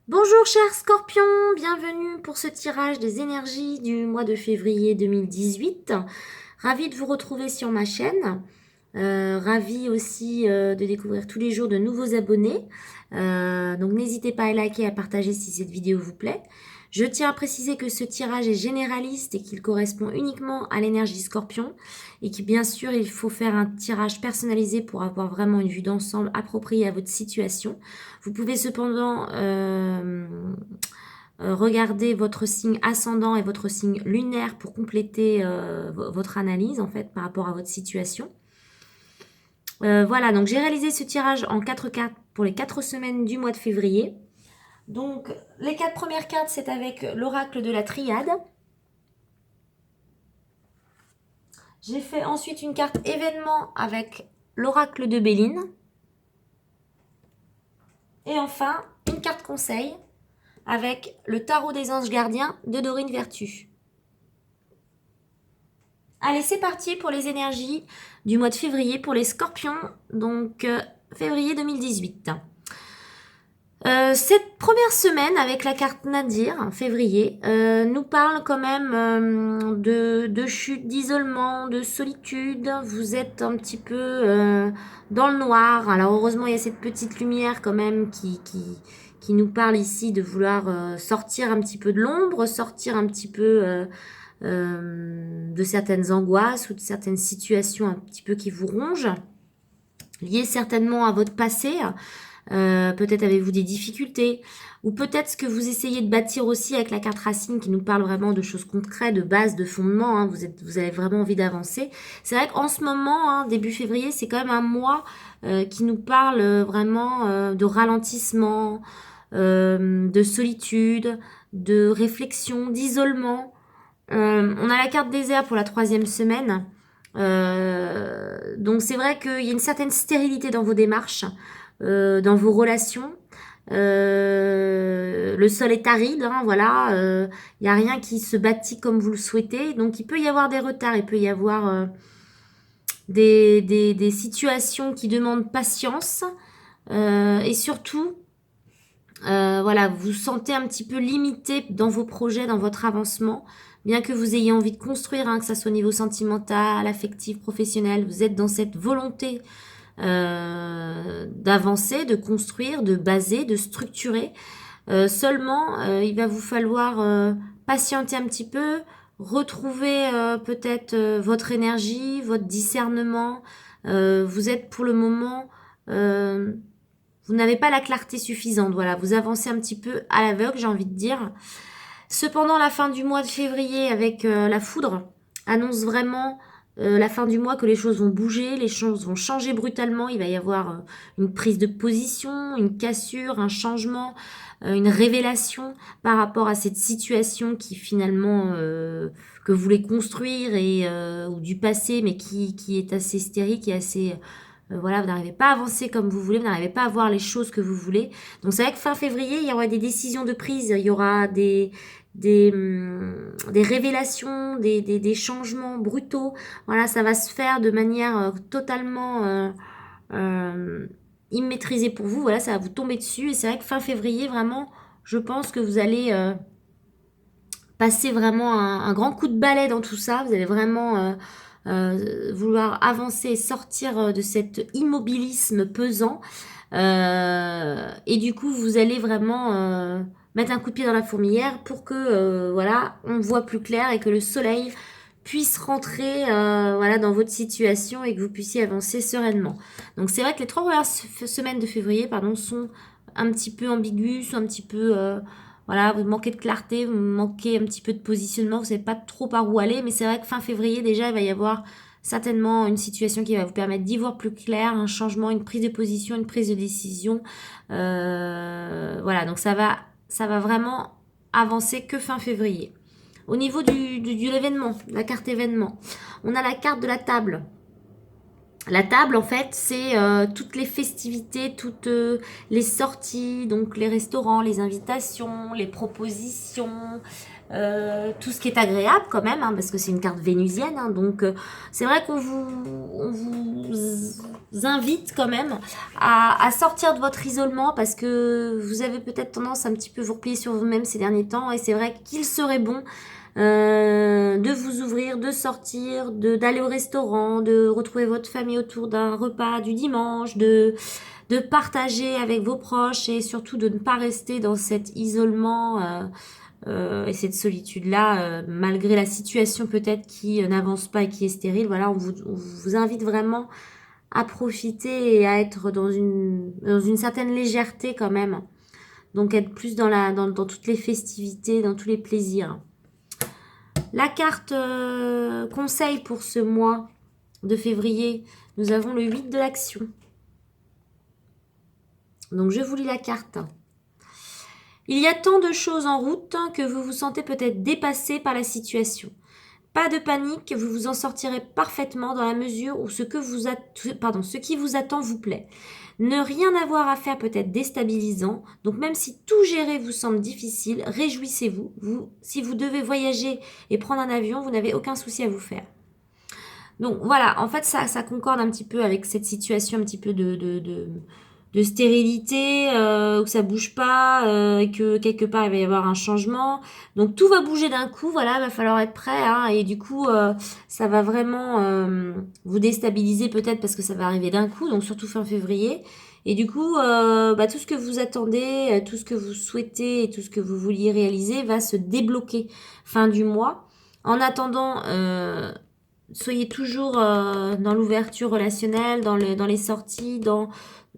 Bonjour chers scorpions, bienvenue pour ce tirage des énergies du mois de février 2018. Ravie de vous retrouver sur ma chaîne. Ravie aussi de découvrir tous les jours de nouveaux abonnés. Donc n'hésitez pas à liker et à partager si cette vidéo vous plaît. Je tiens à préciser que ce tirage est généraliste et qu'il correspond uniquement à l'énergie scorpion et que bien sûr il faut faire un tirage personnalisé pour avoir vraiment une vue d'ensemble appropriée à votre situation. Vous pouvez cependant regarder votre signe ascendant et votre signe lunaire pour compléter votre analyse en fait par rapport à votre situation. Voilà, donc j'ai réalisé ce tirage en 4 cartes pour les 4 semaines du mois de février. Donc les 4 premières cartes, c'est avec l'oracle de la triade. J'ai fait ensuite une carte événement avec l'oracle de Béline. Et enfin, une carte conseil avec le tarot des anges gardiens de Dorine Vertu. Allez, c'est parti pour les énergies du mois de février pour les scorpions, donc février 2018. Cette première semaine avec la carte Nadir, février, nous parle quand même de chute, d'isolement, de solitude. Vous êtes un petit peu dans le noir. Alors heureusement, il y a cette petite lumière quand même qui nous parle ici de vouloir sortir un petit peu de l'ombre, sortir un petit peu de certaines angoisses ou de certaines situations un petit peu qui vous rongent, liées certainement à votre passé. Peut-être avez-vous des difficultés, ou peut-être ce que vous essayez de bâtir aussi avec la carte racine qui nous parle vraiment de choses concrètes, de base, de fondement. Hein, vous avez vraiment envie d'avancer. C'est vrai qu'en ce moment, hein, début février, c'est quand même un mois qui nous parle vraiment de ralentissement, de solitude, de réflexion, d'isolement. On a la carte désert pour la 3e semaine. Donc c'est vrai qu'il y a une certaine stérilité dans vos démarches, dans vos relations. Le sol est aride, hein, voilà. Il n'y a rien qui se bâtit comme vous le souhaitez. Donc il peut y avoir des retards, il peut y avoir des situations qui demandent patience. Et surtout, voilà, vous vous sentez un petit peu limité dans vos projets, dans votre avancement. Bien que vous ayez envie de construire, hein, que ça soit au niveau sentimental, affectif, professionnel, vous êtes dans cette volonté d'avancer, de construire, de baser, de structurer. Seulement, il va vous falloir patienter un petit peu, retrouver peut-être votre énergie, votre discernement. Vous êtes pour le moment... vous n'avez pas la clarté suffisante, voilà, vous avancez un petit peu à l'aveugle, j'ai envie de dire. Cependant, la fin du mois de février avec la foudre annonce vraiment la fin du mois que les choses vont bouger, les choses vont changer brutalement, il va y avoir une prise de position, une cassure, un changement, une révélation par rapport à cette situation qui finalement que vous voulez construire et ou du passé mais qui est assez stérile, qui est assez voilà, vous n'arrivez pas à avancer comme vous voulez, vous n'arrivez pas à voir les choses que vous voulez. Donc c'est vrai que fin février, il y aura des décisions de prise, il y aura des révélations, des changements brutaux. Voilà, ça va se faire de manière totalement immaîtrisée pour vous. Voilà, ça va vous tomber dessus. Et c'est vrai que fin février, vraiment, je pense que vous allez passer vraiment un grand coup de balai dans tout ça. Vous allez vraiment vouloir avancer et sortir de cet immobilisme pesant. Et du coup, vous allez vraiment mettre un coup de pied dans la fourmilière pour que voilà, on voit plus clair et que le soleil puisse rentrer voilà, dans votre situation et que vous puissiez avancer sereinement. Donc c'est vrai que les 3 premières semaines de février pardon, sont un petit peu ambiguës, sont un petit peu... voilà, vous manquez de clarté, vous manquez un petit peu de positionnement, vous savez pas trop par où aller, mais c'est vrai que fin février, déjà, il va y avoir certainement une situation qui va vous permettre d'y voir plus clair, un changement, une prise de position, une prise de décision. Voilà, donc ça va vraiment avancer que fin février. Au niveau de l'événement, la carte événement, on a la carte de la table. La table, en fait, c'est toutes les festivités, toutes les sorties, donc les restaurants, les invitations, les propositions, tout ce qui est agréable quand même, hein, parce que c'est une carte vénusienne. Hein, donc, c'est vrai on vous invite quand même à sortir de votre isolement parce que vous avez peut-être tendance à un petit peu vous replier sur vous-même ces derniers temps. Et c'est vrai qu'il serait bon de vous ouvrir, de sortir, d'aller au restaurant, de retrouver votre famille autour d'un repas du dimanche, de partager avec vos proches et surtout de ne pas rester dans cet isolement et cette solitude-là, malgré la situation peut-être qui n'avance pas et qui est stérile. Voilà, on vous invite vraiment à profiter et à être dans une certaine légèreté quand même. Donc être plus dans toutes les festivités, dans tous les plaisirs. La carte conseil pour ce mois de février, nous avons le 8 de l'action. Donc je vous lis la carte. Il y a tant de choses en route que vous vous sentez peut-être dépassé par la situation. Pas de panique, vous vous en sortirez parfaitement dans la mesure où ce qui vous attend vous plaît. Ne rien avoir à faire peut être déstabilisant, donc même si tout gérer vous semble difficile, réjouissez-vous. Si vous devez voyager et prendre un avion, vous n'avez aucun souci à vous faire. Donc voilà, en fait ça concorde un petit peu avec cette situation un petit peu de stérilité, où ça bouge pas, et que quelque part il va y avoir un changement. Donc tout va bouger d'un coup, voilà, va falloir être prêt, hein, et du coup ça va vraiment vous déstabiliser peut-être parce que ça va arriver d'un coup, donc surtout fin février. Et du coup, tout ce que vous attendez, tout ce que vous souhaitez et tout ce que vous vouliez réaliser va se débloquer fin du mois. En attendant, soyez toujours dans l'ouverture relationnelle, dans les sorties,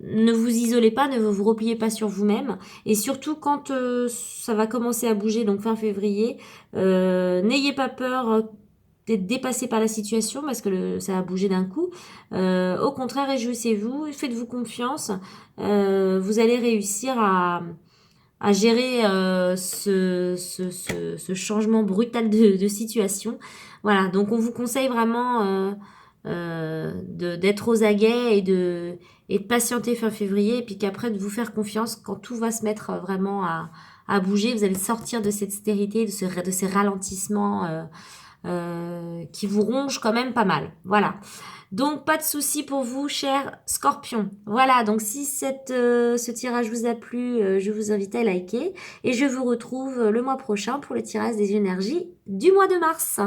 ne vous isolez pas, ne vous repliez pas sur vous-même. Et surtout, quand ça va commencer à bouger, donc fin février, n'ayez pas peur d'être dépassé par la situation parce que ça va bouger d'un coup. Au contraire, réjouissez-vous, faites-vous confiance. Vous allez réussir à gérer ce changement brutal de situation. Voilà, donc on vous conseille vraiment d'être aux aguets et de patienter fin février, et puis qu'après de vous faire confiance quand tout va se mettre vraiment à bouger. Vous allez sortir de cette stérilité, de ces ralentissements qui vous rongent quand même pas mal. Voilà. Donc, pas de souci pour vous, cher Scorpion. Voilà, donc si ce tirage vous a plu, je vous invite à liker. Et je vous retrouve le mois prochain pour le tirage des énergies du mois de mars.